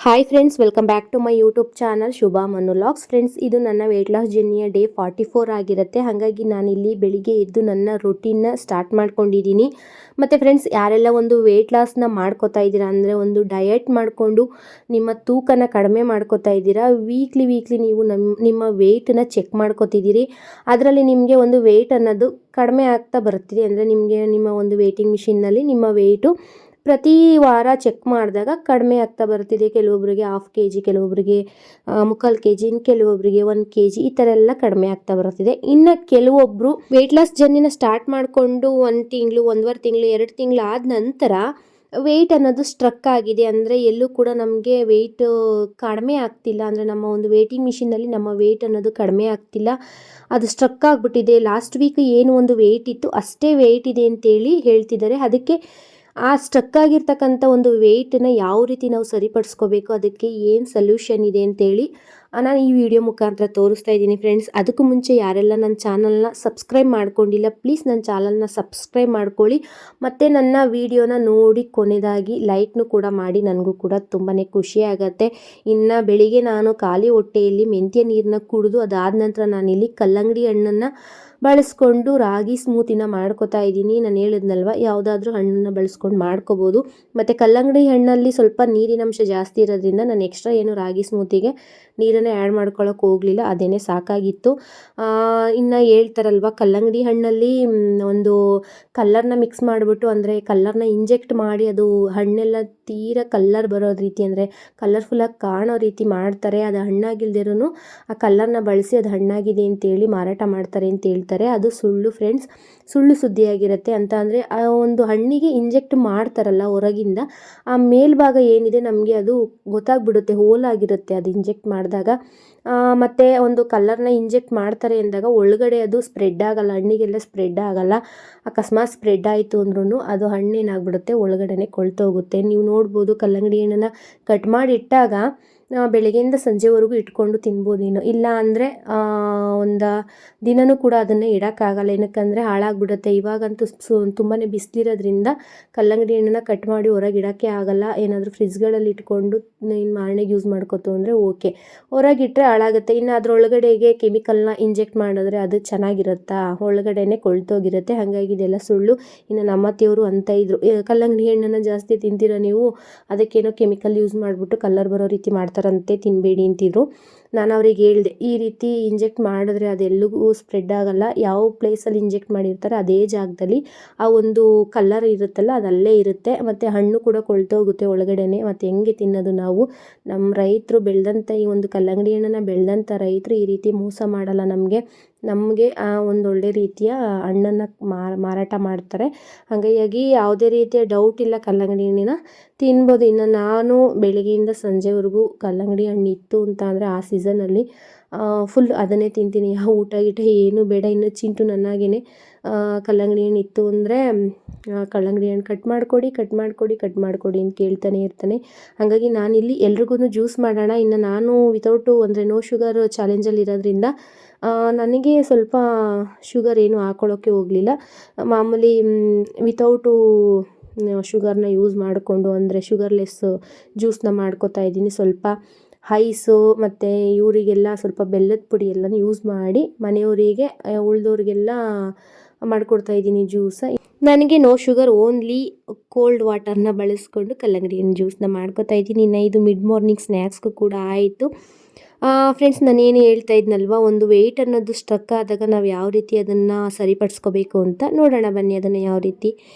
Hi friends, welcome back to my YouTube channel Shubha Manu logs. Friends, ಇದು ನನ್ನ weight loss ಜರ್ನಿಯ day 44 ಆಗಿರುತ್ತೆ. ಹಾಗಾಗಿ ನಾನಿಲ್ಲಿ ಬೆಳಿಗ್ಗೆ ಎದ್ದು ನನ್ನ ರೂಟೀನ್ನ ಸ್ಟಾರ್ಟ್ ಮಾಡ್ಕೊಂಡಿದ್ದೀನಿ. ಮತ್ತು ಫ್ರೆಂಡ್ಸ್, ಯಾರೆಲ್ಲ ಒಂದು ವೆಯ್ಟ್ ಲಾಸ್ನ ಮಾಡ್ಕೋತಾ ಇದ್ದೀರಾ ಅಂದರೆ ಒಂದು ಡಯಟ್ ಮಾಡಿಕೊಂಡು ನಿಮ್ಮ ತೂಕನ ಕಡಿಮೆ ಮಾಡ್ಕೋತಾ ಇದ್ದೀರಾ, ವೀಕ್ಲಿ ನೀವು ನಿಮ್ಮ ವೆಯ್ಟನ್ನ ಚೆಕ್ ಮಾಡ್ಕೋತಿದ್ದೀರಿ. ಅದರಲ್ಲಿ ನಿಮಗೆ ಒಂದು ವೆಯ್ಟ್ ಅನ್ನೋದು ಕಡಿಮೆ ಆಗ್ತಾ ಬರ್ತಿದೆ ಅಂದರೆ ನಿಮಗೆ ನಿಮ್ಮ ಒಂದು ವೇಟಿಂಗ್ ಮಿಷಿನ್ನಲ್ಲಿ ನಿಮ್ಮ ವೆಯ್ಟು ಪ್ರತಿ ವಾರ ಚೆಕ್ ಮಾಡಿದಾಗ ಕಡಿಮೆ ಆಗ್ತಾ ಬರ್ತಿದೆ. ಕೆಲವೊಬ್ಬರಿಗೆ 1/2 kg, ಕೆಲವೊಬ್ಬರಿಗೆ 3/4 kg, ಇನ್ನು ಕೆಲವೊಬ್ಬರಿಗೆ 1 kg, ಈ ಥರ ಎಲ್ಲ ಕಡಿಮೆ ಆಗ್ತಾ ಬರ್ತಿದೆ. ಇನ್ನು ಕೆಲವೊಬ್ಬರು ವೆಯ್ಟ್ ಲಾಸ್ ಜರ್ನಿನ ಸ್ಟಾರ್ಟ್ ಮಾಡಿಕೊಂಡು 1 ತಿಂಗಳು, 1.5 ತಿಂಗಳು, 2 ತಿಂಗಳು ಆದ ನಂತರ ವೆಯ್ಟ್ ಅನ್ನೋದು ಸ್ಟ್ರಕ್ ಆಗಿದೆ. ಅಂದರೆ ಎಲ್ಲೂ ಕೂಡ ನಮಗೆ ವೆಯ್ಟ್ ಕಡಿಮೆ ಆಗ್ತಿಲ್ಲ. ಅಂದರೆ ನಮ್ಮ ಒಂದು ವೇಟಿಂಗ್ ಮಿಷಿನಲ್ಲಿ ನಮ್ಮ ವೆಯ್ಟ್ ಅನ್ನೋದು ಕಡಿಮೆ ಆಗ್ತಿಲ್ಲ, ಅದು ಸ್ಟ್ರಕ್ ಆಗಿಬಿಟ್ಟಿದೆ. ಲಾಸ್ಟ್ ವೀಕ್ ಏನು ಒಂದು ವೆಯ್ಟ್ ಇತ್ತು ಅಷ್ಟೇ ವೆಯ್ಟ್ ಇದೆ ಅಂತೇಳಿ ಹೇಳ್ತಿದ್ದಾರೆ. ಅದಕ್ಕೆ ಆ ಸ್ಟ್ರಕ್ ಆಗಿರ್ತಕ್ಕಂಥ ಒಂದು ವೆಯ್ಟನ್ನ ಯಾವ ರೀತಿ ನಾವು ಸರಿಪಡಿಸ್ಕೋಬೇಕು, ಅದಕ್ಕೆ ಏನು ಸೊಲ್ಯೂಷನ್ ಇದೆ ಅಂತೇಳಿ ನಾನು ಈ ವಿಡಿಯೋ ಮುಖಾಂತರ ತೋರಿಸ್ತಾ ಇದ್ದೀನಿ. ಫ್ರೆಂಡ್ಸ್, ಅದಕ್ಕೂ ಮುಂಚೆ ಯಾರೆಲ್ಲ ನನ್ನ ಚಾನಲ್ನ ಸಬ್ಸ್ಕ್ರೈಬ್ ಮಾಡ್ಕೊಂಡಿಲ್ಲ, ಪ್ಲೀಸ್ ನನ್ನ ಚಾನಲ್ನ ಸಬ್ಸ್ಕ್ರೈಬ್ ಮಾಡ್ಕೊಳ್ಳಿ. ಮತ್ತು ನನ್ನ ವಿಡಿಯೋನ ನೋಡಿ ಕೊನೆಯದಾಗಿ ಲೈಕ್ನು ಕೂಡ ಮಾಡಿ, ನನಗೂ ಕೂಡ ತುಂಬಾ ಖುಷಿ ಆಗುತ್ತೆ. ಇನ್ನು ಬೆಳಿಗ್ಗೆ ನಾನು ಖಾಲಿ ಹೊಟ್ಟೆಯಲ್ಲಿ ಮೆಂತ್ಯ ನೀರನ್ನ ಕುಡಿದು ಅದಾದ ನಂತರ ನಾನಿಲ್ಲಿ ಕಲ್ಲಂಗಡಿ ಹಣ್ಣನ್ನು ಬಳಸ್ಕೊಂಡು ರಾಗಿ ಸ್ಮೂತಿನ ಮಾಡ್ಕೋತಾ ಇದ್ದೀನಿ. ನಾನು ಹೇಳಿದ್ನಲ್ವ, ಯಾವುದಾದ್ರೂ ಹಣ್ಣನ್ನು ಬಳಸ್ಕೊಂಡು ಮಾಡ್ಕೋಬೋದು. ಮತ್ತು ಕಲ್ಲಂಗಡಿ ಹಣ್ಣಲ್ಲಿ ಸ್ವಲ್ಪ ನೀರಿನಂಶ ಜಾಸ್ತಿ ಇರೋದ್ರಿಂದ ನಾನು ಎಕ್ಸ್ಟ್ರಾ ಏನು ರಾಗಿ ಸ್ಮೂತಿಗೆ ನೀರನ್ನು ಆ್ಯಡ್ ಮಾಡ್ಕೊಳ್ಳೋಕೆ ಹೋಗಲಿಲ್ಲ, ಅದೇನೇ ಸಾಕಾಗಿತ್ತು. ಇನ್ನು ಹೇಳ್ತಾರಲ್ವ, ಕಲ್ಲಂಗಡಿ ಹಣ್ಣಲ್ಲಿ ಒಂದು ಕಲ್ಲರ್ನ ಮಿಕ್ಸ್ ಮಾಡಿಬಿಟ್ಟು, ಅಂದರೆ ಕಲ್ಲರ್ನ ಇಂಜೆಕ್ಟ್ ಮಾಡಿ ಅದು ಹಣ್ಣೆಲ್ಲ ತೀರ ಕಲ್ಲರ್ ಬರೋ ರೀತಿ, ಅಂದರೆ ಕಲರ್ಫುಲ್ಲಾಗಿ ಕಾಣೋ ರೀತಿ ಮಾಡ್ತಾರೆ. ಅದು ಹಣ್ಣಾಗಿಲ್ದಿರೂ ಆ ಕಲ್ಲರ್ನ ಬಳಸಿ ಅದು ಹಣ್ಣಾಗಿದೆ ಅಂತೇಳಿ ಮಾರಾಟ ಮಾಡ್ತಾರೆ ಅಂತ ಹೇಳ್ತಾರೆ. ಅದು ಸುಳ್ಳು ಫ್ರೆಂಡ್ಸ್, ಸುಳ್ಳು ಸುದ್ದಿಯಾಗಿರುತ್ತೆ. ಅಂತ ಅಂದರೆ ಆ ಒಂದು ಹಣ್ಣಿಗೆ ಇಂಜೆಕ್ಟ್ ಮಾಡ್ತಾರಲ್ಲ ಹೊರಗಿಂದ, ಆ ಮೇಲ್ಭಾಗ ಏನಿದೆ ನಮಗೆ ಅದು ಗೊತ್ತಾಗ್ಬಿಡುತ್ತೆ, ಹೋಲಾಗಿರುತ್ತೆ ಅದು ಇಂಜೆಕ್ಟ್ ಮಾಡಿದಾಗ. ಮತ್ತು ಒಂದು ಕಲ್ಲರ್ನ ಇಂಜೆಕ್ಟ್ ಮಾಡ್ತಾರೆ ಅಂದಾಗ ಒಳಗಡೆ ಅದು ಸ್ಪ್ರೆಡ್ ಆಗಲ್ಲ, ಹಣ್ಣಿಗೆಲ್ಲ ಸ್ಪ್ರೆಡ್ ಆಗಲ್ಲ. ಅಕಸ್ಮಾತ್ ಸ್ಪ್ರೆಡ್ ಆಯಿತು ಅಂದ್ರೂ ಅದು ಹಣ್ಣೇನಾಗ್ಬಿಡುತ್ತೆ, ಒಳಗಡೆ ಕೊಳ್ತೋಗುತ್ತೆ. ನೀವು ನೋಡ್ಬೋದು, ಕಲ್ಲಂಗಡಿ ಹಣ್ಣನ್ನು ಕಟ್ ಮಾಡಿ ಇಟ್ಟಾಗ ಬೆಳಗ್ಗೆಯಿಂದ ಸಂಜೆವರೆಗೂ ಇಟ್ಕೊಂಡು ತಿನ್ಬೋದೇನೋ, ಇಲ್ಲ ಅಂದರೆ ಒಂದು ದಿನವೂ ಕೂಡ ಅದನ್ನು ಇಡೋಕ್ಕಾಗಲ್ಲ. ಏನಕ್ಕಂದರೆ ಹಾಳಾಗ್ಬಿಡುತ್ತೆ. ಇವಾಗಂತೂ ತುಂಬಾ ಬಿಸಿಲಿರೋದ್ರಿಂದ ಕಲ್ಲಂಗಡಿ ಹಣ್ಣನ್ನು ಕಟ್ ಮಾಡಿ ಹೊರಗೆ ಇಡೋಕ್ಕೆ ಆಗಲ್ಲ. ಏನಾದರೂ ಫ್ರಿಜ್ಗಳಲ್ಲಿ ಇಟ್ಕೊಂಡು ಇನ್ನು ಮಾರನೆಗೆ ಯೂಸ್ ಮಾಡ್ಕೋತು ಅಂದರೆ ಓಕೆ, ಹೊರಗಿಟ್ಟರೆ ಹಾಳಾಗುತ್ತೆ. ಇನ್ನು ಅದರೊಳಗಡೆಗೆ ಕೆಮಿಕಲ್ನ ಇಂಜೆಕ್ಟ್ ಮಾಡಿದ್ರೆ ಅದು ಚೆನ್ನಾಗಿರುತ್ತಾ, ಒಳಗಡೆನೆ ಕೊಳ್ತೋಗಿರುತ್ತೆ. ಹಾಗಾಗಿ ಇದೆಲ್ಲ ಸುಳ್ಳು. ಇನ್ನು ನಮ್ಮ ಅತ್ತೆಯವರು ಅಂತ ಇದ್ರು, ಕಲ್ಲಂಗಡಿ ಹಣ್ಣನ್ನು ಜಾಸ್ತಿ ತಿಂತೀರ ನೀವು, ಅದಕ್ಕೇನೋ ಕೆಮಿಕಲ್ ಯೂಸ್ ಮಾಡಿಬಿಟ್ಟು ಕಲ್ಲರ್ ಬರೋ ರೀತಿ ಮಾಡ್ತಾರಂತೆ, ತಿನ್ನಬೇಡಿ ಅಂತಿದ್ರು. ನಾನು ಅವ್ರಿಗೆ ಹೇಳಿದೆ, ಈ ರೀತಿ ಇಂಜೆಕ್ಟ್ ಮಾಡಿದ್ರೆ ಅದೆಲ್ಲಿಗೂ ಸ್ಪ್ರೆಡ್ ಆಗಲ್ಲ. ಯಾವ ಪ್ಲೇಸಲ್ಲಿ ಇಂಜೆಕ್ಟ್ ಮಾಡಿರ್ತಾರೆ ಅದೇ ಜಾಗದಲ್ಲಿ ಆ ಒಂದು ಕಲ್ಲರ್ ಇರುತ್ತಲ್ಲ ಅದು ಅಲ್ಲೇ ಇರುತ್ತೆ. ಮತ್ತು ಹಣ್ಣು ಕೂಡ ಕೊಳ್ತೋಗುತ್ತೆ ಒಳಗಡೆನೆ. ಮತ್ತು ಹೆಂಗೆ ತಿನ್ನೋದು ನಾವು? ನಮ್ಮ ರೈತರು ಬೆಳೆದಂಥ ಈ ಒಂದು ಕಲ್ಲಂಗಡಿ ಹಣ್ಣನ್ನು ಬೆಳೆದಂಥ ರೈತರು ಈ ರೀತಿ ಮೋಸ ಮಾಡಲ್ಲ ನಮಗೆ ಒಂದೊಳ್ಳೆ ರೀತಿಯ ಹಣ್ಣನ್ನು ಮಾರಾಟ ಮಾಡ್ತಾರೆ. ಹಾಗಾಗಿ ಯಾವುದೇ ರೀತಿಯ ಡೌಟ್ ಇಲ್ಲ, ಕಲ್ಲಂಗಡಿ ಹಣ್ಣಿನ ತಿನ್ಬೋದು. ಇನ್ನು ನಾನು ಬೆಳಗ್ಗೆಯಿಂದ ಸಂಜೆವರೆಗೂ ಕಲ್ಲಂಗಡಿ ಹಣ್ಣು ಇತ್ತು ಅಂತ ಅಂದರೆ ಆ ಸೀಸನಲ್ಲಿ ಫುಲ್ ಅದನ್ನೇ ತಿಂತೀನಿ. ಯಾವ ಊಟ ಗೀಟ ಏನೂ ಬೇಡ. ಇನ್ನು ಚಿಂಟು ನನ್ನಾಗೇ ಕಲ್ಲಂಗಡಿ ಹಣ್ಣು ಇತ್ತು ಅಂದರೆ ಕಲ್ಲಂಗಡಿ ಹಣ್ಣು ಕಟ್ ಮಾಡಿಕೊಡಿ ಅಂತ ಕೇಳ್ತಾನೆ ಇರ್ತಾನೆ. ಹಾಗಾಗಿ ನಾನಿಲ್ಲಿ ಎಲ್ರಿಗೂ ಜ್ಯೂಸ್ ಮಾಡೋಣ. ಇನ್ನು ನಾನು ವಿತೌಟು ಅಂದರೆ ನೋ ಶುಗರ್ ಚಾಲೆಂಜಲ್ಲಿ ಇರೋದ್ರಿಂದ ನನಗೆ ಸ್ವಲ್ಪ ಶುಗರ್ ಏನು ಹಾಕ್ಕೊಳ್ಳೋಕ್ಕೆ ಹೋಗಲಿಲ್ಲ. ಮಾಮೂಲಿ ವಿತೌಟು ಶುಗರ್ನ ಯೂಸ್ ಮಾಡಿಕೊಂಡು, ಅಂದರೆ ಶುಗರ್ಲೆಸ್ ಜ್ಯೂಸನ್ನ ಮಾಡ್ಕೋತಾ ಇದ್ದೀನಿ. ಸ್ವಲ್ಪ ಐಸು ಮತ್ತು ಇವರಿಗೆಲ್ಲ ಸ್ವಲ್ಪ ಬೆಲ್ಲದ ಪುಡಿ ಎಲ್ಲನೂ ಯೂಸ್ ಮಾಡಿ ಮನೆಯವರಿಗೆ ಉಳಿದವ್ರಿಗೆಲ್ಲ ಮಾಡಿಕೊಡ್ತಾ ಇದ್ದೀನಿ ಜ್ಯೂಸ. ನನಗೆ ನೋ ಶುಗರ್, ಓನ್ಲಿ ಕೋಲ್ಡ್ ವಾಟರ್ನ ಬಳಸ್ಕೊಂಡು ಕಲ್ಲಂಗಡಿ ಹಣ್ಣು ಜ್ಯೂಸನ್ನ ಮಾಡ್ಕೋತಾ ಇದ್ದೀನಿ. ಇನ್ನು ಇದು ಮಿಡ್ ಮಾರ್ನಿಂಗ್ ಸ್ನ್ಯಾಕ್ಸ್ಗೂ ಕೂಡ ಆಯಿತು. ಫ್ರೆಂಡ್ಸ್, ನಾನೇನು ಹೇಳ್ತಾ ಇದ್ನಲ್ವ, ಒಂದು ವೆಯ್ಟ್ ಅನ್ನೋದು ಸ್ಟ್ರಕ್ ಆದಾಗ ನಾವು ಯಾವ ರೀತಿ ಅದನ್ನು ಸರಿಪಡಿಸ್ಕೋಬೇಕು ಅಂತ ನೋಡೋಣ ಬನ್ನಿ, ಅದನ್ನು ಯಾವ ರೀತಿ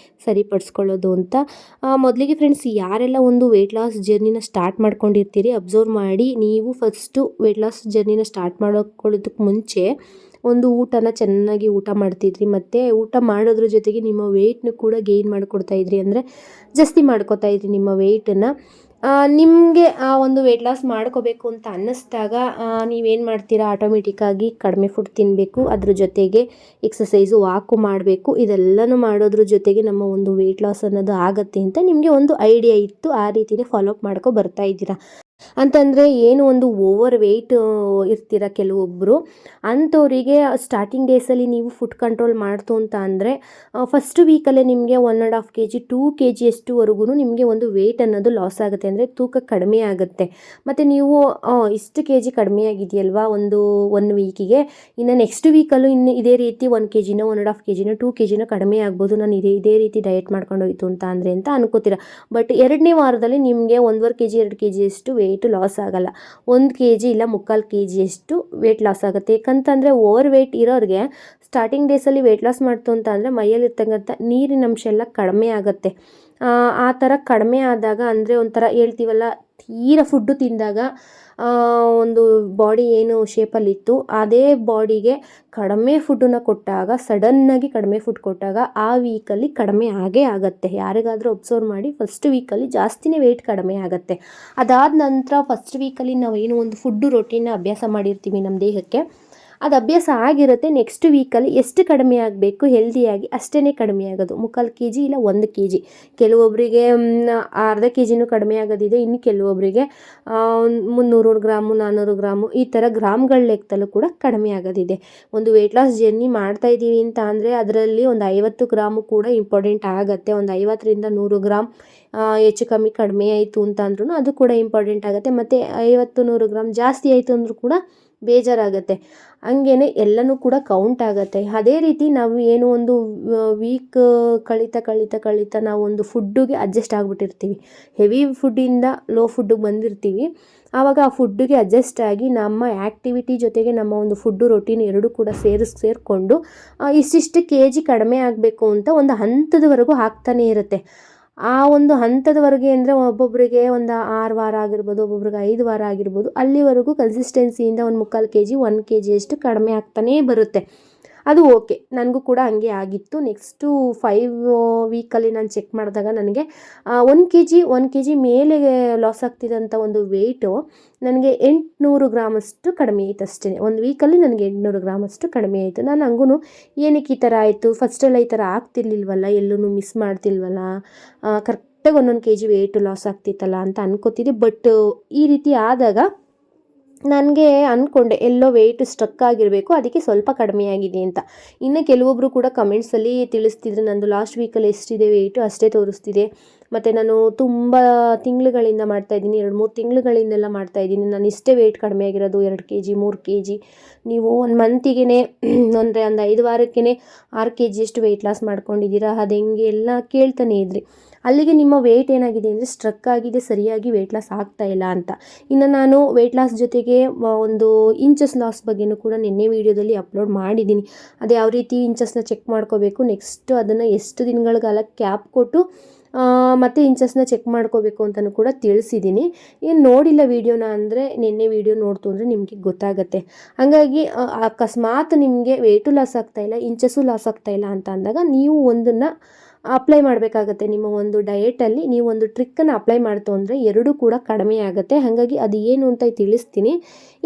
ಸರಿಪಡಿಸ್ಕೊಳ್ಳೋದು ಅಂತ. ಮೊದಲಿಗೆ ಫ್ರೆಂಡ್ಸ್, ಯಾರೆಲ್ಲ ಒಂದು ವೆಯ್ಟ್ ಲಾಸ್ ಜರ್ನಿನ ಸ್ಟಾರ್ಟ್ ಮಾಡ್ಕೊಂಡಿರ್ತೀರಿ, ಅಬ್ಸರ್ವ್ ಮಾಡಿ. ನೀವು ಫಸ್ಟು ವೆಯ್ಟ್ ಲಾಸ್ ಜರ್ನಿನ ಸ್ಟಾರ್ಟ್ ಮಾಡೋಕ್ಕೊಳ್ಳೋದಕ್ಕೆ ಮುಂಚೆ ಒಂದು ಊಟನ ಚೆನ್ನಾಗಿ ಊಟ ಮಾಡ್ತಿದ್ರಿ, ಮತ್ತು ಊಟ ಮಾಡೋದ್ರ ಜೊತೆಗೆ ನಿಮ್ಮ ವೆಯ್ಟ್ನು ಕೂಡ ಗೇನ್ ಮಾಡಿಕೊಡ್ತಾ ಇದ್ರಿ, ಅಂದರೆ ಜಾಸ್ತಿ ಮಾಡ್ಕೋತಾ ಇದ್ರಿ ನಿಮ್ಮ ವೆಯ್ಟನ್ನು. ನಿಮಗೆ ಆ ಒಂದು ವೆಯ್ಟ್ ಲಾಸ್ ಮಾಡ್ಕೋಬೇಕು ಅಂತ ಅನ್ನಿಸ್ದಾಗ ನೀವೇನು ಮಾಡ್ತೀರಾ, ಆಟೋಮೆಟಿಕ್ಕಾಗಿ ಕಡಿಮೆ ಫುಡ್ ತಿನ್ನಬೇಕು, ಅದ್ರ ಜೊತೆಗೆ ಎಕ್ಸಸೈಸು ವಾಕು ಮಾಡಬೇಕು. ಇದೆಲ್ಲನೂ ಮಾಡೋದ್ರ ಜೊತೆಗೆ ನಮ್ಮ ಒಂದು ವೆಯ್ಟ್ ಲಾಸ್ ಅನ್ನೋದು ಆಗುತ್ತೆ ಅಂತ ನಿಮಗೆ ಒಂದು ಐಡಿಯಾ ಇತ್ತು, ಆ ರೀತಿಯೇ ಫಾಲೋ ಅಪ್ ಮಾಡ್ಕೊ ಬರ್ತಾ ಇದ್ದೀರಾ. ಅಂತಂದರೆ ಏನು ಒಂದು ಓವರ್ ವೆಯ್ಟ್ ಇರ್ತೀರ ಕೆಲವೊಬ್ಬರು, ಅಂಥವರಿಗೆ ಸ್ಟಾರ್ಟಿಂಗ್ ಡೇಸಲ್ಲಿ ನೀವು ಫುಡ್ ಕಂಟ್ರೋಲ್ ಮಾಡ್ತು ಅಂತ ಅಂದರೆ ಫಸ್ಟ್ ವೀಕಲ್ಲೇ ನಿಮಗೆ 1.5 kg 2 kg ಅಷ್ಟುವರೆಗೂ ನಿಮಗೆ ಒಂದು ವೆಯ್ಟ್ ಅನ್ನೋದು ಲಾಸ್ ಆಗುತ್ತೆ, ಅಂದರೆ ತೂಕ ಕಡಿಮೆ ಆಗುತ್ತೆ. ಮತ್ತು ನೀವು ಇಷ್ಟು ಕೆ ಜಿ ಕಡಿಮೆ ಆಗಿದೆಯಲ್ವಾ ಒನ್ ವೀಕಿಗೆ, ಇನ್ನು ನೆಕ್ಸ್ಟ್ ವೀಕಲ್ಲೂ ಇನ್ನು ಇದೇ ರೀತಿ 1 kg 1.5 kg 2 kg ಕಡಿಮೆ ಆಗ್ಬೋದು, ನಾನು ಇದೇ ರೀತಿ ಡಯಟ್ ಮಾಡ್ಕೊಂಡು ಹೋಯ್ತು ಅಂತ ಅಂದರೆ ಅಂತ ಅನ್ಕೋತೀರ. ಬಟ್ 2ನೇ ವಾರದಲ್ಲಿ ನಿಮಗೆ 1.5 kg 2 kg ಅಷ್ಟು ವೆಯ್ಟ್ ಲಾಸ್ ಆಗಲ್ಲ, 1 kg ಇಲ್ಲ 3/4 kg ಅಷ್ಟು ವೆಯ್ಟ್ ಲಾಸ್ ಆಗುತ್ತೆ. ಯಾಕಂತಂದರೆ ಓವರ್ ವೆಯ್ಟ್ ಇರೋರಿಗೆ ಸ್ಟಾರ್ಟಿಂಗ್ ಡೇಸಲ್ಲಿ ವೆಯ್ಟ್ ಲಾಸ್ ಮಾಡ್ತು ಅಂತ ಅಂದರೆ ಮೈಯಲ್ಲಿರ್ತಕ್ಕಂಥ ನೀರಿನ ಅಂಶ ಎಲ್ಲ ಕಡಿಮೆ ಆಗುತ್ತೆ. ಆ ಥರ ಕಡಿಮೆ ಆದಾಗ ಅಂದರೆ ಒಂಥರ ಹೇಳ್ತೀವಲ್ಲ, ತೀರಾ ಫುಡ್ಡು ತಿಂದಾಗ ಒಂದು ಬಾಡಿ ಏನು ಶೇಪಲ್ಲಿತ್ತು ಅದೇ ಬಾಡಿಗೆ ಕಡಿಮೆ ಫುಡ್ಡನ್ನು ಕೊಟ್ಟಾಗ, ಸಡನ್ನಾಗಿ ಕಡಿಮೆ ಫುಡ್ ಕೊಟ್ಟಾಗ ಆ ವೀಕಲ್ಲಿ ಕಡಿಮೆ ಆಗೇ ಆಗುತ್ತೆ. ಯಾರಿಗಾದರೂ ಒಬ್ಸರ್ವ್ ಮಾಡಿ, ಫಸ್ಟ್ ವೀಕಲ್ಲಿ ಜಾಸ್ತಿನೇ ವೆಯ್ಟ್ ಕಡಿಮೆ ಆಗುತ್ತೆ. ಅದಾದ ನಂತರ ಫಸ್ಟ್ ವೀಕಲ್ಲಿ ನಾವು ಏನು ಒಂದು ಫುಡ್ಡು ರೊಟೀನ ಅಭ್ಯಾಸ ಮಾಡಿರ್ತೀವಿ ನಮ್ಮ ದೇಹಕ್ಕೆ, ಅದು ಅಭ್ಯಾಸ ಆಗಿರುತ್ತೆ. ನೆಕ್ಸ್ಟ್ ವೀಕಲ್ಲಿ ಎಷ್ಟು ಕಡಿಮೆ ಆಗಬೇಕು ಹೆಲ್ದಿಯಾಗಿ ಅಷ್ಟೇ ಕಡಿಮೆ ಆಗೋದು, 3/4 kg ಇಲ್ಲ 1 kg. ಕೆಲವೊಬ್ಬರಿಗೆ ಅರ್ಧ ಕೆ ಜಿನೂ ಕಡಿಮೆ ಆಗೋದಿದೆ, ಇನ್ನು ಕೆಲವೊಬ್ಬರಿಗೆ 300 ಗ್ರಾಮು 400 ಗ್ರಾಮು ಈ ಥರ ಗ್ರಾಮ್ಗಳ ಲೆಕ್ಕದಲ್ಲೂ ಕೂಡ ಕಡಿಮೆ ಆಗೋದಿದೆ. ಒಂದು ವೆಯ್ಟ್ ಲಾಸ್ ಜರ್ನಿ ಮಾಡ್ತಾಯಿದ್ದೀವಿ ಅಂತ ಅಂದರೆ ಅದರಲ್ಲಿ ಒಂದು 50 ಗ್ರಾಮು ಕೂಡ ಇಂಪಾರ್ಟೆಂಟ್ ಆಗುತ್ತೆ. ಒಂದು 50ರಿಂದ 100 ಗ್ರಾಮ್ ಹೆಚ್ಚು ಕಡಿಮೆ ಆಯಿತು ಅಂತ ಅಂದ್ರೂ ಅದು ಕೂಡ ಇಂಪಾರ್ಟೆಂಟ್ ಆಗುತ್ತೆ. ಮತ್ತು 50-100 ಗ್ರಾಮ್ ಜಾಸ್ತಿ ಆಯಿತು ಅಂದರೂ ಕೂಡ ಬೇಜಾರಾಗುತ್ತೆ. ಹಂಗೇ ಎಲ್ಲನೂ ಕೂಡ ಕೌಂಟ್ ಆಗುತ್ತೆ. ಅದೇ ರೀತಿ ನಾವು ಏನು ಒಂದು ವೀಕ್ ಕಳೀತಾ ನಾವು ಒಂದು ಫುಡ್ಡಿಗೆ ಅಡ್ಜಸ್ಟ್ ಆಗಿಬಿಟ್ಟಿರ್ತೀವಿ. ಹೆವಿ ಫುಡ್ಡಿಂದ ಲೋ ಫುಡ್ಡಿಗೆ ಬಂದಿರ್ತೀವಿ. ಆವಾಗ ಆ ಫುಡ್ಡಿಗೆ ಅಡ್ಜಸ್ಟ್ ಆಗಿ ನಮ್ಮ ಆ್ಯಕ್ಟಿವಿಟಿ ಜೊತೆಗೆ ನಮ್ಮ ಒಂದು ಫುಡ್ಡು ರೊಟೀನ್ ಎರಡೂ ಕೂಡ ಸೇರಿಕೊಂಡು ಇಷ್ಟಿಷ್ಟು kg ಕಡಿಮೆ ಆಗಬೇಕು ಅಂತ ಒಂದು ಹಂತದವರೆಗೂ ಆಗ್ತಾನೇ ಇರುತ್ತೆ. ಆ ಒಂದು ಹಂತದವರೆಗೆ ಅಂದರೆ ಒಬ್ಬೊಬ್ಬರಿಗೆ ಒಂದು 6 ವಾರ ಆಗಿರ್ಬೋದು, ಒಬ್ಬೊಬ್ರಿಗೆ 5 ವಾರ ಆಗಿರ್ಬೋದು, ಅಲ್ಲಿವರೆಗೂ ಕನ್ಸಿಸ್ಟೆನ್ಸಿಯಿಂದ ಒಂದು 3/4 kg 1 kg ಅಷ್ಟು ಕಡಿಮೆ ಆಗ್ತಾನೇ ಬರುತ್ತೆ. ಅದು ಓಕೆ, ನನಗೂ ಕೂಡ ಹಂಗೆ ಆಗಿತ್ತು. ನೆಕ್ಸ್ಟು 5 ವೀಕಲ್ಲಿ ನಾನು ಚೆಕ್ ಮಾಡಿದಾಗ ನನಗೆ 1 kg ಮೇಲೆ ಲಾಸ್ ಆಗ್ತಿದ್ದಂಥ ಒಂದು ವೆಯ್ಟು ನನಗೆ 800 ಗ್ರಾಮಷ್ಟು ಕಡಿಮೆ ಆಯಿತು ಅಷ್ಟೇ. ಒಂದು ವೀಕಲ್ಲಿ ನನಗೆ 800 ಗ್ರಾಮಷ್ಟು ಕಡಿಮೆ ಆಯಿತು. ನಾನು ಹಂಗೂ ಏನಕ್ಕೆ ಈ ಥರ ಆಯಿತು, ಫಸ್ಟೆಲ್ಲ ಈ ಥರ ಆಗ್ತಿರ್ಲಿಲ್ವಲ್ಲ, ಎಲ್ಲೂ ಮಿಸ್ ಮಾಡ್ತಿಲ್ವಲ್ಲ, ಕರೆಕ್ಟಾಗಿ 1 kg ವೆಯ್ಟ್ ಲಾಸ್ ಆಗ್ತಿತ್ತಲ್ಲ ಅಂತ ಅನ್ಕೋತಿದ್ದೆ. ಬಟ್ ಈ ರೀತಿ ಆದಾಗ ನನಗೆ ಅಂದ್ಕೊಂಡೆ ಎಲ್ಲೋ ವೆಯ್ಟ್ ಸ್ಟ್ರಕ್ ಆಗಿರಬೇಕು, ಅದಕ್ಕೆ ಸ್ವಲ್ಪ ಕಡಿಮೆ ಆಗಿದೆ ಅಂತ. ಇನ್ನು ಕೆಲವೊಬ್ಬರು ಕೂಡ ಕಮೆಂಟ್ಸಲ್ಲಿ ತಿಳಿಸ್ತಿದ್ರು, ನಂದು ಲಾಸ್ಟ್ ವೀಕಲ್ಲಿ ಎಷ್ಟಿದೆ ವೆಯ್ಟು ಅಷ್ಟೇ ತೋರಿಸ್ತಿದೆ, ಮತ್ತು ನಾನು ತುಂಬ ತಿಂಗಳುಗಳಿಂದ ಮಾಡ್ತಾಯಿದ್ದೀನಿ, 2-3 ತಿಂಗಳುಗಳಿಂದೆಲ್ಲ ಮಾಡ್ತಾಯಿದ್ದೀನಿ, ನಾನು ಇಷ್ಟೇ ವೆಯ್ಟ್ ಕಡಿಮೆ ಆಗಿರೋದು 2 kg 3 kg. ನೀವು ಒಂದು ಮಂತಿಗೆ ಅಂದರೆ ಒಂದು 5 ವಾರಕ್ಕೇ 6 kg ಅಷ್ಟು ವೆಯ್ಟ್ ಲಾಸ್ ಮಾಡ್ಕೊಂಡಿದ್ದೀರಾ, ಅದು ಹೆಂಗೆ ಎಲ್ಲ ಕೇಳ್ತಾನೆ ಇದ್ರಿ. ಅಲ್ಲಿಗೆ ನಿಮ್ಮ ವೆಯ್ಟ್ ಏನಾಗಿದೆ ಅಂದರೆ ಸ್ಟ್ರಕ್ ಆಗಿದೆ, ಸರಿಯಾಗಿ ವೆಯ್ಟ್ ಲಾಸ್ ಆಗ್ತಾಯಿಲ್ಲ ಅಂತ. ಇನ್ನು ನಾನು ವೆಯ್ಟ್ ಲಾಸ್ ಜೊತೆಗೆ ಒಂದು ಇಂಚಸ್ ಲಾಸ್ ಬಗ್ಗೆಯೂ ಕೂಡ ನಿನ್ನೆ ವೀಡಿಯೋದಲ್ಲಿ ಅಪ್ಲೋಡ್ ಮಾಡಿದ್ದೀನಿ. ಅದು ಯಾವ ರೀತಿ ಇಂಚಸ್ನ ಚೆಕ್ ಮಾಡ್ಕೋಬೇಕು, ನೆಕ್ಸ್ಟು ಅದನ್ನು ಎಷ್ಟು ದಿನಗಳ ಕಾಲ ಕ್ಯಾಪ್ ಕೊಟ್ಟು ಮತ್ತು ಇಂಚಸ್ನ ಚೆಕ್ ಮಾಡ್ಕೋಬೇಕು ಅಂತಲೂ ಕೂಡ ತಿಳಿಸಿದ್ದೀನಿ. ಏನು ನೋಡಿಲ್ಲ ವೀಡಿಯೋನ ಅಂದರೆ ನಿನ್ನೆ ವೀಡಿಯೋ ನೋಡ್ತು ಅಂದರೆ ನಿಮಗೆ ಗೊತ್ತಾಗುತ್ತೆ. ಹಾಗಾಗಿ ಅಕಸ್ಮಾತ್ ನಿಮಗೆ ವೆಯ್ಟು ಲಾಸ್ ಆಗ್ತಾಯಿಲ್ಲ, ಇಂಚಸ್ಸು ಲಾಸ್ ಆಗ್ತಾಯಿಲ್ಲ ಅಂತ ಅಂದಾಗ ನೀವು ಒಂದನ್ನು ಅಪ್ಲೈ ಮಾಡಬೇಕಾಗತ್ತೆ. ನಿಮ್ಮ ಒಂದು ಡಯೆಟಲ್ಲಿ ನೀವು ಒಂದು ಟ್ರಿಕ್ಕನ್ನು ಅಪ್ಲೈ ಮಾಡ್ತು ಅಂದರೆ ಎರಡೂ ಕೂಡ ಕಡಿಮೆ ಆಗುತ್ತೆ. ಹಾಗಾಗಿ ಅದು ಏನು ಅಂತ ತಿಳಿಸ್ತೀನಿ.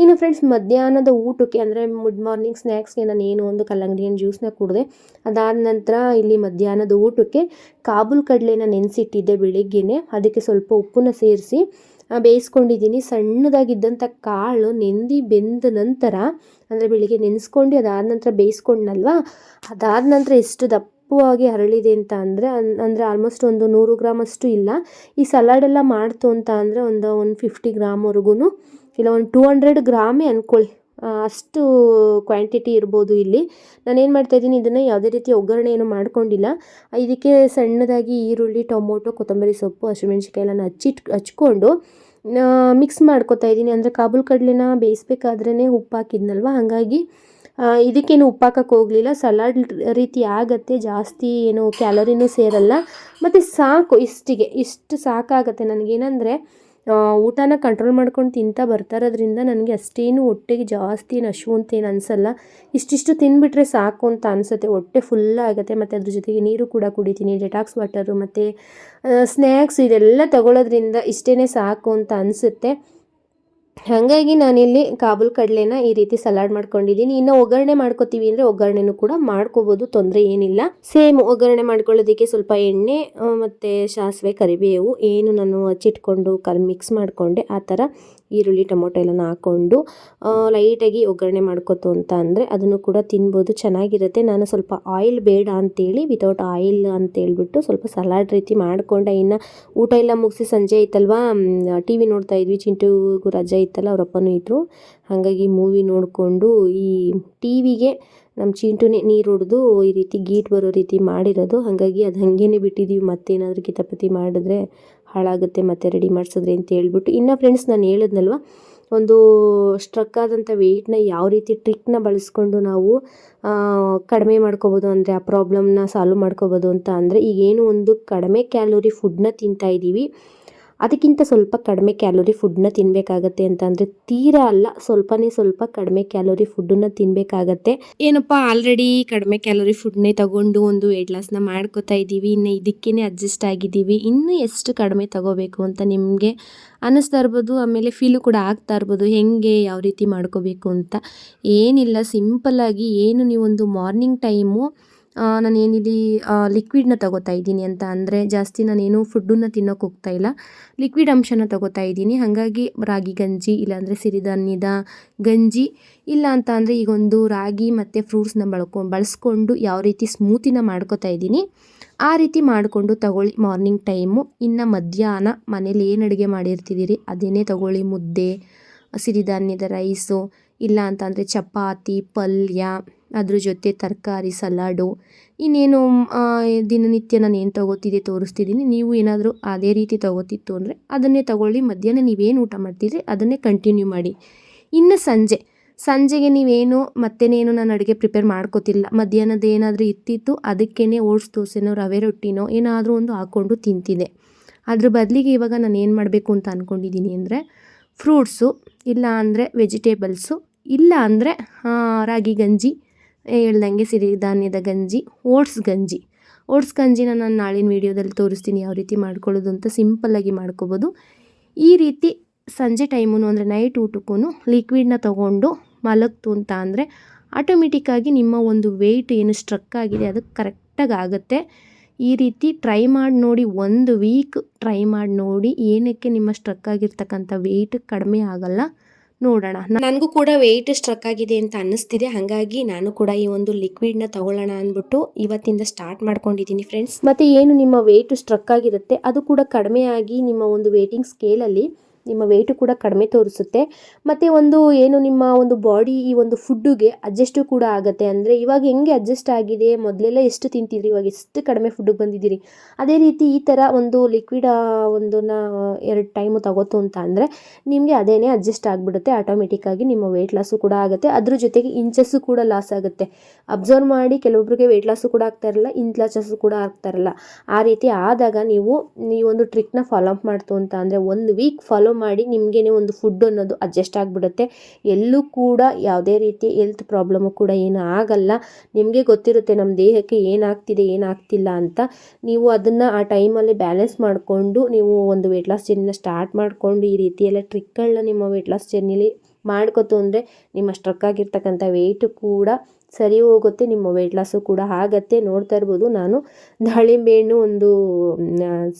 ಇನ್ನು ಫ್ರೆಂಡ್ಸ್, ಮಧ್ಯಾಹ್ನದ ಊಟಕ್ಕೆ ಅಂದರೆ ಮಿಡ್ ಮಾರ್ನಿಂಗ್ ಸ್ನ್ಯಾಕ್ಸ್ಗೆ ನಾನು ಏನು ಒಂದು ಕಲ್ಲಂಗಡಿ ಹಣ್ಣು ಜ್ಯೂಸನ್ನ ಕುಡಿದೆ. ಅದಾದ ನಂತರ ಇಲ್ಲಿ ಮಧ್ಯಾಹ್ನದ ಊಟಕ್ಕೆ ಕಾಬೂಲ್ ಕಡಲೆನ ನೆನೆಸಿಟ್ಟಿದ್ದೆ ಬೆಳಿಗ್ಗೆನೇ, ಅದಕ್ಕೆ ಸ್ವಲ್ಪ ಉಪ್ಪನ್ನ ಸೇರಿಸಿ ಬೇಯಿಸ್ಕೊಂಡಿದ್ದೀನಿ. ಸಣ್ಣದಾಗಿದ್ದಂಥ ಕಾಳು ಬೆಂದ ನಂತರ ಅಂದರೆ ಬೆಳಿಗ್ಗೆ ನೆನೆಸ್ಕೊಂಡು ಅದಾದ ನಂತರ ಬೇಯಿಸ್ಕೊಂಡ್ನಲ್ವ, ಅದಾದ ನಂತರ ಎಷ್ಟು ದಪ್ಪವಾಗಿ ಹರಳಿದೆ ಅಂತ ಅಂದರೆ ಆಲ್ಮೋಸ್ಟ್ ಒಂದು 100 ಗ್ರಾಮಷ್ಟು ಇಲ್ಲ. ಈ ಸಲಾಡೆಲ್ಲ ಮಾಡ್ತು ಅಂತ ಅಂದರೆ ಒಂದು 150 ಗ್ರಾಮ್ವರೆಗೂ ಇಲ್ಲ ಒಂದು 200 ಗ್ರಾಮೇ ಅಂದ್ಕೊಳ್ಳಿ, ಅಷ್ಟು ಕ್ವಾಂಟಿಟಿ ಇರ್ಬೋದು. ಇಲ್ಲಿ ನಾನೇನು ಮಾಡ್ತಾಯಿದ್ದೀನಿ, ಇದನ್ನು ಯಾವುದೇ ರೀತಿ ಒಗ್ಗರಣೆ ಏನು ಮಾಡ್ಕೊಂಡಿಲ್ಲ. ಇದಕ್ಕೆ ಸಣ್ಣದಾಗಿ ಈರುಳ್ಳಿ, ಟೊಮೊಟೊ, ಕೊತ್ತಂಬರಿ ಸೊಪ್ಪು, ಹಸಿಮೆಣ್ಸಿಕಾಯಿ ಎಲ್ಲ ಹಚ್ಕೊಂಡು ಮಿಕ್ಸ್ ಮಾಡ್ಕೊತಾ ಇದ್ದೀನಿ. ಅಂದರೆ ಕಾಬೂಲ್ ಕಡಲೆನ ಬೇಯಿಸ್ಬೇಕಾದ್ರೇ ಉಪ್ಪು ಹಾಕಿದ್ನಲ್ವ, ಹಾಗಾಗಿ ಇದಕ್ಕೇನು ಉಪ್ಪು ಹಾಕಕ್ಕೆ ಹೋಗಲಿಲ್ಲ. ಸಲಾಡ್ ರೀತಿ ಆಗುತ್ತೆ, ಜಾಸ್ತಿ ಏನು ಕ್ಯಾಲರಿನೂ ಸೇರಲ್ಲ, ಮತ್ತು ಸಾಕು, ಇಷ್ಟು ಸಾಕಾಗುತ್ತೆ ನನಗೇನೆಂದರೆ ಊಟನ ಕಂಟ್ರೋಲ್ ಮಾಡ್ಕೊಂಡು ತಿಂತಾ ಬರ್ತಾರೋದ್ರಿಂದ ನನಗೆ ಅಷ್ಟೇನು ಹೊಟ್ಟೆಗೆ ಜಾಸ್ತಿ ಹಶು ಅಂತೇನು ಅನಿಸಲ್ಲ. ಇಷ್ಟಿಷ್ಟು ತಿಂದುಬಿಟ್ರೆ ಸಾಕು ಅಂತ ಅನಿಸುತ್ತೆ, ಹೊಟ್ಟೆ ಫುಲ್ ಆಗುತ್ತೆ. ಮತ್ತು ಅದ್ರ ಜೊತೆಗೆ ನೀರು ಕೂಡ ಕುಡಿತೀನಿ, ಡೆಟಾಕ್ಸ್ ವಾಟರು ಮತ್ತು ಸ್ನ್ಯಾಕ್ಸ್ ಇದೆಲ್ಲ ತಗೊಳ್ಳೋದ್ರಿಂದ ಇಷ್ಟೇ ಸಾಕು ಅಂತ ಅನಿಸುತ್ತೆ. ಹಾಗಾಗಿ ನಾನಿಲ್ಲಿ ಕಾಬೂಲ್ ಕಡಲೆನ ಈ ರೀತಿ ಸಲಾಡ್ ಮಾಡ್ಕೊಂಡಿದ್ದೀನಿ. ಇನ್ನು ಒಗ್ಗರಣೆ ಮಾಡ್ಕೋತೀವಿ ಅಂದರೆ ಒಗ್ಗರಣೆನೂ ಕೂಡ ಮಾಡ್ಕೋಬೋದು, ತೊಂದರೆ ಏನಿಲ್ಲ. ಸೇಮ್ ಒಗ್ಗರಣೆ ಮಾಡ್ಕೊಳ್ಳೋದಕ್ಕೆ ಸ್ವಲ್ಪ ಎಣ್ಣೆ ಮತ್ತು ಸಾಸಿವೆ ಕರಿಬೇವು ಏನು ನಾನು ಹಚ್ಚಿಟ್ಕೊಂಡು ಮಿಕ್ಸ್ ಮಾಡಿಕೊಂಡೆ, ಆ ಥರ ಈರುಳ್ಳಿ ಟೊಮೊಟೊ ಎಲ್ಲನ ಹಾಕ್ಕೊಂಡು ಲೈಟಾಗಿ ಒಗ್ಗರಣೆ ಮಾಡ್ಕೊತು ಅಂತ ಅಂದರೆ ಅದನ್ನು ಕೂಡ ತಿನ್ಬೋದು, ಚೆನ್ನಾಗಿರುತ್ತೆ. ನಾನು ಸ್ವಲ್ಪ ಆಯಿಲ್ ಬೇಡ ಅಂತೇಳಿ ವಿತೌಟ್ ಆಯಿಲ್ ಅಂತೇಳ್ಬಿಟ್ಟು ಸ್ವಲ್ಪ ಸಲಾಡ್ ರೀತಿ ಮಾಡಿಕೊಂಡೆ. ಇನ್ನು ಊಟ ಎಲ್ಲ ಮುಗಿಸಿ ಸಂಜೆ ಐತಲ್ವಾ, ಟಿ ವಿ ನೋಡ್ತಾ ಇದ್ವಿ, ಚಿಂಟುಗೂ ರಜೆ ಇತ್ತಲ್ಲ, ಅವ್ರ ಅಪ್ಪನೂ ಇದ್ದರು. ಹಾಗಾಗಿ ಮೂವಿ ನೋಡಿಕೊಂಡು ಈ ಟಿ ವಿಗೆ ನಮ್ಮ ಚಿಂಟುನೇ ನೀರು ಹೊಡೆದು ಈ ರೀತಿ ಗೀಟ್ ಬರೋ ರೀತಿ ಮಾಡಿರೋದು. ಹಾಗಾಗಿ ಅದು ಹಾಗೇನೆ ಬಿಟ್ಟಿದ್ದೀವಿ, ಮತ್ತೇನಾದರೂ ಕಿತಾಪತಿ ಮಾಡಿದ್ರೆ ಹಾಳಾಗುತ್ತೆ ಮತ್ತೆ ರೆಡಿ ಮಾಡಿಸಿದ್ರೆ ಅಂತ ಹೇಳ್ಬಿಟ್ಟು. ಇನ್ನು ಫ್ರೆಂಡ್ಸ್, ನಾನು ಹೇಳಿದ್ನಲ್ವ, ಒಂದು ಸ್ಟ್ರಕ್ ಆದಂಥ ವೆಯ್ಟ್ನ ಯಾವ ರೀತಿ ಟ್ರಿಕ್ನ ಬಳಸ್ಕೊಂಡು ನಾವು ಕಡಿಮೆ ಮಾಡ್ಕೋಬೋದು ಅಂದರೆ ಆ ಪ್ರಾಬ್ಲಮ್ನ ಸಾಲ್ವ್ ಮಾಡ್ಕೋಬೋದು ಅಂತ ಅಂದರೆ, ಈಗೇನು ಒಂದು ಕಡಿಮೆ ಕ್ಯಾಲೋರಿ ಫುಡ್ನ ತಿಂತಾಯಿದ್ದೀವಿ, ಅದಕ್ಕಿಂತ ಸ್ವಲ್ಪ ಕಡಿಮೆ ಕ್ಯಾಲೋರಿ ಫುಡ್ನ ತಿನ್ನಬೇಕಾಗತ್ತೆ ಅಂತ ಅಂದರೆ ತೀರಾ ಅಲ್ಲ, ಸ್ವಲ್ಪ ಕಡಿಮೆ ಕ್ಯಾಲೋರಿ ಫುಡ್ಡನ್ನ ತಿನ್ನಬೇಕಾಗತ್ತೆ. ಏನಪ್ಪ ಆಲ್ರೆಡಿ ಕಡಿಮೆ ಕ್ಯಾಲೋರಿ ಫುಡ್ನೇ ತಗೊಂಡು ಒಂದು ವೆಯ್ಟ್ ಲಾಸ್ನ ಮಾಡ್ಕೋತಾ ಇದ್ದೀವಿ, ಇನ್ನು ಇದಕ್ಕೇ ಅಡ್ಜಸ್ಟ್ ಆಗಿದ್ದೀವಿ, ಇನ್ನೂ ಎಷ್ಟು ಕಡಿಮೆ ತಗೋಬೇಕು ಅಂತ ನಿಮಗೆ ಅನ್ನಿಸ್ತಾ ಇರ್ಬೋದು, ಆಮೇಲೆ ಫೀಲು ಕೂಡ ಆಗ್ತಾ ಇರ್ಬೋದು, ಹೆಂಗೆ ಯಾವ ರೀತಿ ಮಾಡ್ಕೋಬೇಕು ಅಂತ. ಏನಿಲ್ಲ, ಸಿಂಪಲ್ಲಾಗಿ ಏನು ನೀವೊಂದು ಮಾರ್ನಿಂಗ್ ಟೈಮು ನಾನೇನಿಲ್ಲಿ ಲಿಕ್ವಿಡ್ನ ತಗೋತಾ ಇದ್ದೀನಿ ಅಂತ ಅಂದರೆ, ಜಾಸ್ತಿ ನಾನೇನು ಫುಡ್ಡನ್ನ ತಿನ್ನೋಕೆ ಹೋಗ್ತಾ ಇಲ್ಲ, ಲಿಕ್ವಿಡ್ ಅಂಶನ ತಗೋತಾ ಇದ್ದೀನಿ. ಹಾಗಾಗಿ ರಾಗಿ ಗಂಜಿ, ಇಲ್ಲಾಂದರೆ ಸಿರಿಧಾನ್ಯದ ಗಂಜಿ, ಇಲ್ಲ ಅಂತ ಅಂದರೆ ಈಗೊಂದು ರಾಗಿ ಮತ್ತು ಫ್ರೂಟ್ಸ್ನ ಬಳಸ್ಕೊಂಡು ಯಾವ ರೀತಿ ಸ್ಮೂತಿನ ಮಾಡ್ಕೋತಾ ಇದ್ದೀನಿ, ಆ ರೀತಿ ಮಾಡಿಕೊಂಡು ತಗೊಳ್ಳಿ ಮಾರ್ನಿಂಗ್ ಟೈಮು. ಇನ್ನು ಮಧ್ಯಾಹ್ನ ಮನೇಲಿ ಏನು ಅಡುಗೆ ಮಾಡಿರ್ತಿದ್ದೀರಿ ಅದನ್ನೇ ತಗೊಳ್ಳಿ, ಮುದ್ದೆ, ಸಿರಿಧಾನ್ಯದ ರೈಸು, ಇಲ್ಲ ಅಂತ ಅಂದರೆ ಚಪಾತಿ, ಪಲ್ಯ, ಅದ್ರ ಜೊತೆ ತರಕಾರಿ, ಸಲಾಡು, ಇನ್ನೇನು ದಿನನಿತ್ಯ ನಾನು ಏನು ತಗೋತಿದ್ದೆ ತೋರಿಸ್ತಿದ್ದೀನಿ. ನೀವು ಏನಾದರೂ ಅದೇ ರೀತಿ ತಗೋತಿತ್ತು ಅಂದರೆ ಅದನ್ನೇ ತಗೊಳ್ಳಿ. ಮಧ್ಯಾಹ್ನ ನೀವೇನು ಊಟ ಮಾಡ್ತಿದ್ರಿ ಅದನ್ನೇ ಕಂಟಿನ್ಯೂ ಮಾಡಿ. ಇನ್ನು ಸಂಜೆಗೆ ನೀವೇನು ಮತ್ತೇನೇನು ನಾನು ಅಡುಗೆ ಪ್ರಿಪೇರ್ ಮಾಡ್ಕೋತಿಲ್ಲ, ಮಧ್ಯಾಹ್ನದ ಏನಾದರೂ ಇತ್ತಿತ್ತು ಅದಕ್ಕೇ ಓಟ್ಸ್ ದೋಸೆನೋ ರವೆ ರೊಟ್ಟಿನೋ ಏನಾದರೂ ಒಂದು ಹಾಕ್ಕೊಂಡು ತಿಂತಿದ್ದೆ. ಅದ್ರ ಬದಲಿಗೆ ಇವಾಗ ನಾನು ಏನು ಮಾಡಬೇಕು ಅಂತ ಅಂದ್ಕೊಂಡಿದ್ದೀನಿ ಅಂದರೆ, ಫ್ರೂಟ್ಸು, ಇಲ್ಲ ಅಂದರೆ ವೆಜಿಟೇಬಲ್ಸು, ಇಲ್ಲ ಅಂದರೆ ರಾಗಿ ಗಂಜಿ, ಹೇಳ್ದಂಗೆ ಸಿರಿಧಾನ್ಯದ ಗಂಜಿ, ಓಟ್ಸ್ ಗಂಜಿನ ನಾನು ನಾಳಿನ ವೀಡಿಯೋದಲ್ಲಿ ತೋರಿಸ್ತೀನಿ ಯಾವ ರೀತಿ ಮಾಡ್ಕೊಳ್ಳೋದು ಅಂತ. ಸಿಂಪಲ್ಲಾಗಿ ಮಾಡ್ಕೋಬೋದು. ಈ ರೀತಿ ಸಂಜೆ ಟೈಮು ಅಂದರೆ ನೈಟ್ ಊಟಕ್ಕೂ ಲಿಕ್ವಿಡ್ನ ತೊಗೊಂಡು ಮಲಗ್ತು ಅಂತ ಅಂದರೆ ಆಟೋಮೆಟಿಕ್ಕಾಗಿ ನಿಮ್ಮ ಒಂದು ವೆಯ್ಟ್ ಏನು ಸ್ಟ್ರಕ್ ಆಗಿದೆ ಅದು ಕರೆಕ್ಟಾಗಿ ಆಗುತ್ತೆ. ಈ ರೀತಿ ಟ್ರೈ ಮಾಡಿ ನೋಡಿ, 1 ವೀಕ್ ಟ್ರೈ ಮಾಡಿ ನೋಡಿ, ಏನಕ್ಕೆ ನಿಮ್ಮ ಸ್ಟ್ರಕ್ ಆಗಿರ್ತಕ್ಕಂಥ ವೆಯ್ಟ್ ಕಡಿಮೆ ಆಗಲ್ಲ ನೋಡೋಣ. ನನಗೂ ಕೂಡ ವೆಯ್ಟ್ ಸ್ಟ್ರಕ್ ಆಗಿದೆ ಅಂತ ಅನ್ನಿಸ್ತಿದೆ, ಹಾಗಾಗಿ ನಾನು ಕೂಡ ಈ ಒಂದು ಲಿಕ್ವಿಡ್ನ ತಗೊಳ್ಳೋಣ ಅಂದ್ಬಿಟ್ಟು ಇವತ್ತಿಂದ ಸ್ಟಾರ್ಟ್ ಮಾಡ್ಕೊಂಡಿದ್ದೀನಿ ಫ್ರೆಂಡ್ಸ್. ಮತ್ತು ಏನು ನಿಮ್ಮ ವೆಯ್ಟ್ ಸ್ಟ್ರಕ್ ಆಗಿರುತ್ತೆ ಅದು ಕೂಡ ಕಡಿಮೆ ಆಗಿ ನಿಮ್ಮ ಒಂದು ವೇಟಿಂಗ್ ಸ್ಕೇಲಲ್ಲಿ ನಿಮ್ಮ ವೆಯ್ಟು ಕೂಡ ಕಡಿಮೆ ತೋರಿಸುತ್ತೆ. ಮತ್ತು ಒಂದು ಏನು ನಿಮ್ಮ ಒಂದು ಬಾಡಿ ಈ ಒಂದು ಫುಡ್ಡುಗೆ ಅಡ್ಜಸ್ಟು ಕೂಡ ಆಗುತ್ತೆ. ಅಂದರೆ ಇವಾಗ ಹೆಂಗೆ ಅಡ್ಜಸ್ಟ್ ಆಗಿದೆ, ಮೊದಲೆಲ್ಲ ಎಷ್ಟು ತಿಂತಿದ್ರಿ, ಇವಾಗ ಎಷ್ಟು ಕಡಿಮೆ ಫುಡ್ಡಿಗೆ ಬಂದಿದ್ದೀರಿ, ಅದೇ ರೀತಿ ಈ ಥರ ಒಂದು ಲಿಕ್ವಿಡ್ ಒಂದನ್ನ 2 ಟೈಮು ತಗೋತು ಅಂತ ಅಂದರೆ ನಿಮಗೆ ಅದೇನೇ ಅಡ್ಜಸ್ಟ್ ಆಗಿಬಿಡುತ್ತೆ. ಆಟೋಮೆಟಿಕ್ಕಾಗಿ ನಿಮ್ಮ ವೆಯ್ಟ್ ಲಾಸು ಕೂಡ ಆಗುತ್ತೆ, ಅದ್ರ ಜೊತೆಗೆ ಇಂಚಸ್ಸು ಕೂಡ ಲಾಸ್ ಆಗುತ್ತೆ. ಅಬ್ಸರ್ವ್ ಮಾಡಿ, ಕೆಲವೊಬ್ಬರಿಗೆ ವೆಯ್ಟ್ ಲಾಸು ಕೂಡ ಆಗ್ತಾ ಇರಲ್ಲ, ಇಂಚಸ್ಸು ಕೂಡ ಆಗ್ತಾ ಇರಲ್ಲ. ಆ ರೀತಿ ಆದಾಗ ನೀವು ಈ ಒಂದು ಟ್ರಿಕ್ನ ಫಾಲೋ ಅಪ್ ಮಾಡ್ತು ಅಂತ ಅಂದರೆ 1 ವೀಕ್ ಫಾಲೋ ಮಾಡಿ ನಿಮಗೇನೆ ಒಂದು ಫುಡ್ ಅನ್ನೋದು ಅಡ್ಜಸ್ಟ್ ಆಗಿಬಿಡುತ್ತೆ. ಎಲ್ಲೂ ಕೂಡ ಯಾವುದೇ ರೀತಿ ಹೆಲ್ತ್ ಪ್ರಾಬ್ಲಮ್ಮು ಕೂಡ ಏನೂ ಆಗಲ್ಲ. ನಿಮಗೆ ಗೊತ್ತಿರುತ್ತೆ ನಮ್ಮ ದೇಹಕ್ಕೆ ಏನಾಗ್ತಿದೆ ಏನಾಗ್ತಿಲ್ಲ ಅಂತ. ನೀವು ಅದನ್ನು ಆ ಟೈಮಲ್ಲಿ ಬ್ಯಾಲೆನ್ಸ್ ಮಾಡಿಕೊಂಡು ನೀವು ಒಂದು ವೆಯ್ಟ್ ಲಾಸ್ ಜರ್ನಿನ ಸ್ಟಾರ್ಟ್ ಮಾಡಿಕೊಂಡು ಈ ರೀತಿ ಎಲ್ಲ ಟ್ರಿಕ್ಗಳನ್ನ ನಿಮ್ಮ ವೆಯ್ಟ್ ಲಾಸ್ ಜರ್ನಿಲಿ ಮಾಡ್ಕೊತು ಅಂದರೆ ನಿಮ್ಮ ಸ್ಟ್ರಕ್ ಆಗಿರ್ತಕ್ಕಂಥ ವೆಯ್ಟು ಕೂಡ ಸರಿ ಹೋಗುತ್ತೆ, ನಿಮ್ಮ ವೆಯ್ಟ್ ಲಾಸು ಕೂಡ ಆಗುತ್ತೆ. ನೋಡ್ತಾ ಇರ್ಬೋದು, ನಾನು ದಾಳಿಂಬೆ ಹಣ್ಣು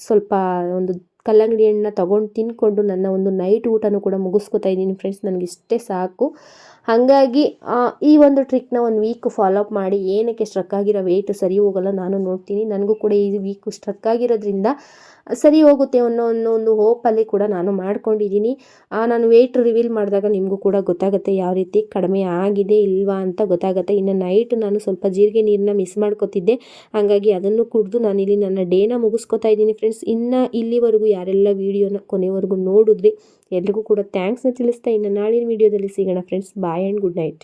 ಸ್ವಲ್ಪ ಒಂದು ಕಲ್ಲಂಗಡಿ ಹಣ್ಣನ್ನ ತೊಗೊಂಡು ತಿಂದ್ಕೊಂಡು ನನ್ನ ಒಂದು ನೈಟ್ ಊಟನೂ ಕೂಡ ಮುಗಿಸ್ಕೊತಾ ಇದ್ದೀನಿ ಫ್ರೆಂಡ್ಸ್. ನನಗಿಷ್ಟೇ ಸಾಕು. ಹಾಗಾಗಿ ಈ ಒಂದು ಟ್ರಿಕ್ನ 1 ವೀಕ್ ಫಾಲೋ ಅಪ್ ಮಾಡಿ, ಏನಕ್ಕೆ ಸ್ಟ್ರಕ್ ಆಗಿರೋ ವೆಯ್ಟ್ ಸರಿ ಹೋಗಲ್ಲ ನಾನು ನೋಡ್ತೀನಿ. ನನಗೂ ಕೂಡ ಈ ವೀಕು ಸ್ಟ್ರಕ್ ಆಗಿರೋದ್ರಿಂದ ಸರಿ ಹೋಗುತ್ತೆ ಅನ್ನೋ ಒಂದು ಹೋಪಲ್ಲಿ ಕೂಡ ನಾನು ಮಾಡ್ಕೊಂಡಿದ್ದೀನಿ. ನಾನು ವೆಯ್ಟ್ ರಿವೀಲ್ ಮಾಡಿದಾಗ ನಿಮಗೂ ಕೂಡ ಗೊತ್ತಾಗುತ್ತೆ ಯಾವ ರೀತಿ ಕಡಿಮೆ ಆಗಿದೆ ಇಲ್ವಾ ಅಂತ ಗೊತ್ತಾಗುತ್ತೆ. ಇನ್ನು ನೈಟ್ ನಾನು ಸ್ವಲ್ಪ ಜೀರಿಗೆ ನೀರನ್ನ ಮಿಸ್ ಮಾಡ್ಕೊತಿದ್ದೆ, ಹಾಗಾಗಿ ಅದನ್ನು ಕುಡಿದು ನಾನಿಲ್ಲಿ ನನ್ನ ಡೇನ ಮುಗಿಸ್ಕೊತಾ ಇದ್ದೀನಿ ಫ್ರೆಂಡ್ಸ್. ಇನ್ನು ಇಲ್ಲಿವರೆಗೂ ಯಾರೆಲ್ಲ ವೀಡಿಯೋನ ಕೊನೆವರೆಗೂ ನೋಡಿದ್ರಿ ಎಲ್ರಿಗೂ ಕೂಡ ಥ್ಯಾಂಕ್ಸ್ನ ತಿಳಿಸ್ತಾ ಇನ್ನು ನಾಳಿನ ವೀಡಿಯೋದಲ್ಲಿ ಸಿಗೋಣ friends. Bye and good night.